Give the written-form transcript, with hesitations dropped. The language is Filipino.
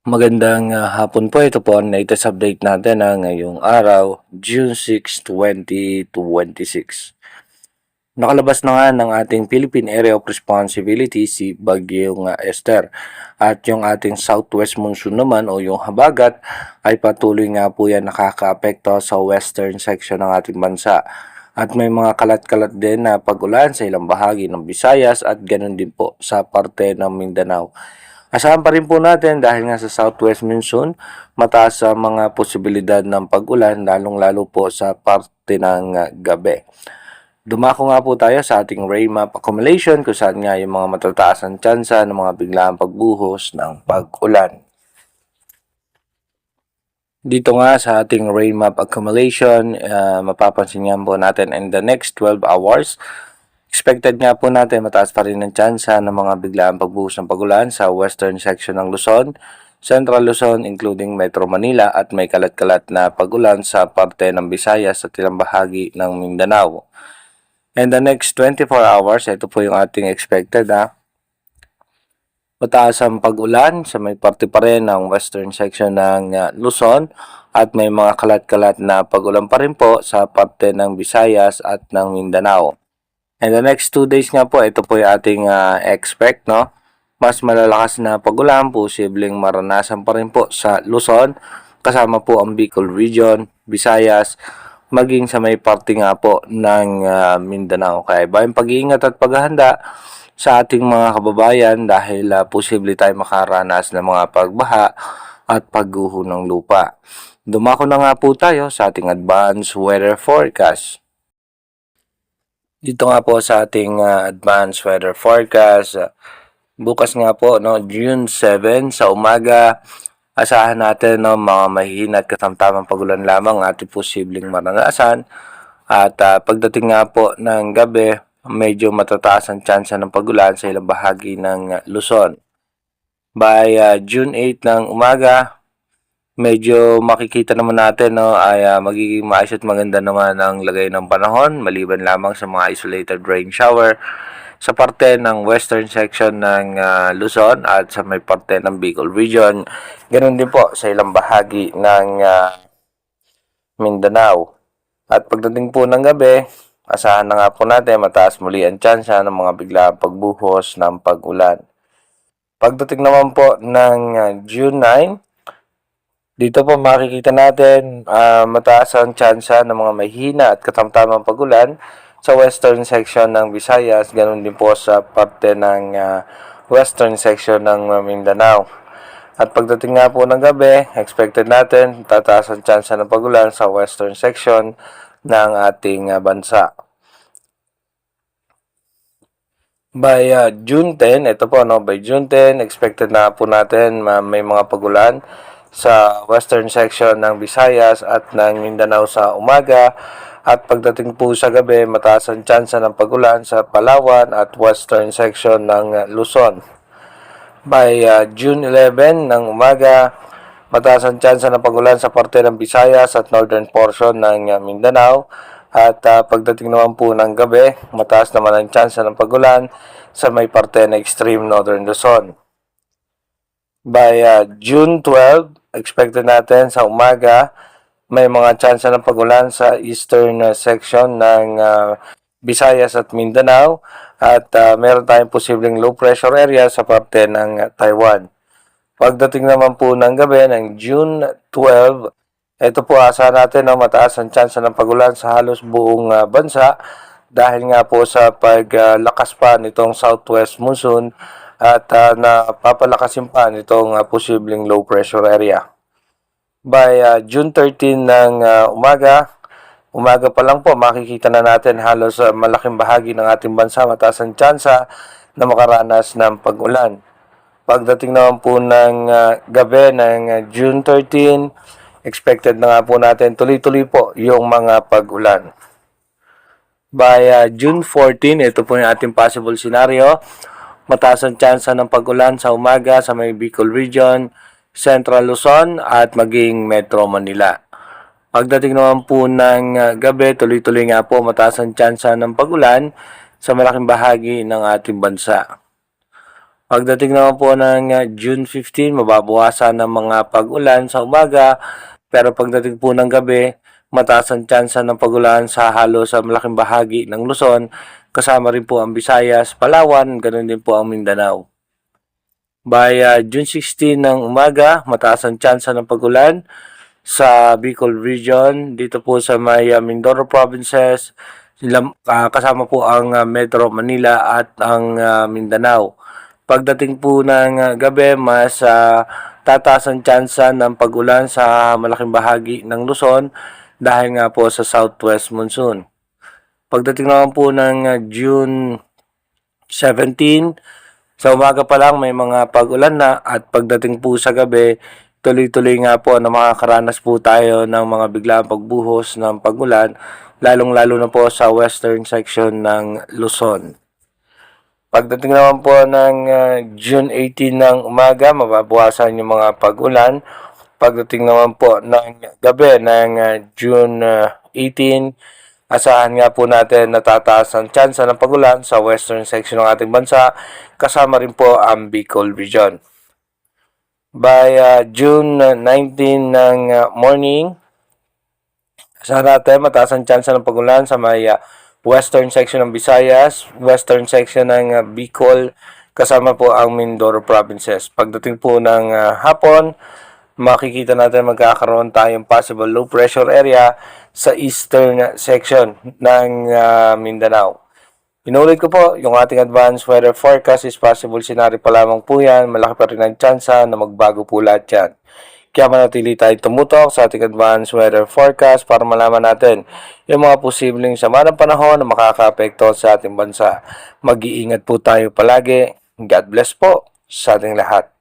Magandang hapon po. Ito po ang latest update natin ngayong araw, June 6, 2026. Nakalabas na nga ng ating Philippine Area of Responsibility si Bagyong Esther. At yung ating southwest monsoon naman o yung habagat ay patuloy nga po yan nakakaapekto sa western section ng ating bansa. At may mga kalat-kalat din na pag-ulan sa ilang bahagi ng Visayas at ganun din po sa parte ng Mindanao. Asahan pa rin po natin dahil nga sa southwest monsoon, mataas ang mga posibilidad ng pag-ulan lalong-lalo po sa parte ng gabi. Dumako nga po tayo sa ating rain map accumulation kung saan nga yung mga matataas ang tsansa ng mga biglaang pagbuhos ng pag-ulan. Dito nga sa ating rain map accumulation, mapapansin nga po natin in the next 12 hours, expected nga po natin mataas pa rin ang tsansa ng mga biglaang pagbuhos ng pag-ulan sa western section ng Luzon, Central Luzon including Metro Manila at may kalat-kalat na pag-ulan sa parte ng Visayas at ilang bahagi ng Mindanao. And the next 24 hours, ito po yung ating expected mataas ang pag-ulan sa may parte pa rin ng western section ng Luzon at may mga kalat-kalat na pag-ulan pa rin po sa parte ng Visayas at ng Mindanao. And the next 2 days nga po, ito po yung ating expect, no? Mas malalakas na pag-ulan, posibleng maranasan pa rin po sa Luzon, kasama po ang Bicol Region, Visayas, maging sa may parte nga po ng Mindanao. Kaya bayang pag-iingat at paghahanda sa ating mga kababayan dahil posible tayo makaranas ng mga pagbaha at pagguho ng lupa. Dumako na nga po tayo sa ating advanced weather forecast. Dito nga po sa ating advanced weather forecast, bukas nga po, no, June 7 sa umaga, asahan natin no, mga mahihina at katamtamang pagulan lamang ating posibleng maranasan. At pagdating nga po ng gabi, medyo matataas ang tsansa ng pagulan sa ilang bahagi ng Luzon. By June 8 ng umaga, medyo makikita naman natin no, ay magiging maayos at maganda naman ang lagay ng panahon maliban lamang sa mga isolated rain shower sa parte ng western section ng Luzon at sa may parte ng Bicol Region. Ganun din po sa ilang bahagi ng Mindanao. At pagdating po ng gabi, asahan na nga po natin mataas muli ang tsansa ng mga biglaang pagbuhos ng pag-ulan. Pagdating naman po ng June 9, dito po makikita natin mataas ang tsansa ng mga mahina at katamtamang pag-ulan sa western section ng Visayas, ganoon din po sa parte ng western section ng Mindanao. At pagdating nga po ng gabi, expected natin tataas ang tsansa ng pag-ulan sa western section ng ating bansa. By June 10, ito po no, by June 10, expected na po natin may mga pag-ulan sa western section ng Visayas at ng Mindanao sa umaga. At pagdating po sa gabi, mataas ang tsansa ng pag-ulan sa Palawan at western section ng Luzon. By June 11 ng umaga, mataas ang tsansa ng pag-ulan sa parte ng Visayas at northern portion ng Mindanao. At pagdating naman po ng gabi, mataas naman ang tsansa ng pag-ulan sa may parte ng extreme northern Luzon. By June 12, expected natin sa umaga, may mga tsansa ng pag-ulan sa eastern section ng Visayas at Mindanao at meron tayong posibleng low pressure area sa parte ng Taiwan. Pagdating naman po ng gabi ng June 12, ito po asahan natin na mataas ang tsansa ng pag-ulan sa halos buong bansa dahil nga po sa paglakas pa nitong southwest monsoon at napapalakasin pa nitong posibleng low pressure area. By June 13 ng umaga pa lang po makikita na natin halos malaking bahagi ng ating bansa mataas ang tsansa na makaranas ng pag-ulan. Pagdating naman po ng gabi ng June 13, expected na nga po natin tuloy-tuloy po yung mga pag-ulan. By June 14, ito po yung ating possible scenario. Mataas ang tsansa ng pag-ulan sa umaga sa may Bicol Region, Central Luzon at maging Metro Manila. Pagdating naman po ng gabi, tuloy-tuloy nga po mataas ang tsansa ng pag-ulan sa malaking bahagi ng ating bansa. Pagdating naman po ng June 15, mababawasan ng mga pag-ulan sa umaga, pero pagdating po ng gabi, mataas ang tsansa ng pag-ulan sa halos sa malaking bahagi ng Luzon, kasama rin po ang Visayas, Palawan, ganoon din po ang Mindanao. By June 16 ng umaga, mataas ang tsansa ng pag-ulan sa Bicol Region, dito po sa may Mindoro Provinces, kasama po ang Metro Manila at ang Mindanao. Pagdating po ng gabi, mas tataas ang tsansa ng pag-ulan sa malaking bahagi ng Luzon dahil nga po sa southwest monsoon. Pagdating naman po ng June 17, sa umaga pa lang may mga pag-ulan na at pagdating po sa gabi, tuloy-tuloy nga po na makakaranas po tayo ng mga biglaang pagbuhos ng pag-ulan, lalong-lalo na po sa western section ng Luzon. Pagdating naman po ng June 18 ng umaga, mababawasan yung mga pag-ulan. Pagdating naman po ng gabi ng June 18, asahan nga po natin na tataas ang tsansa ng pag-ulan sa western section ng ating bansa, kasama rin po ang Bicol Region. By June 19 ng morning, asahan natin mataas ang tsansa ng pag-ulan sa may western section ng Visayas, western section ng Bicol, kasama po ang Mindoro Provinces. Pagdating po ng hapon, makikita natin magkakaroon tayong possible low pressure area sa eastern section ng Mindanao. Inulit ko po, yung ating advanced weather forecast is possible scenario pa lamang po yan. Malaki pa rin ang tsansa na magbago po lahat yan. Kaya manatili tayo tumutok sa ating advanced weather forecast para malaman natin yung mga posibleng sama ng panahon na makaka-apekto sa ating bansa. Mag-iingat po tayo palagi. God bless po sa ating lahat.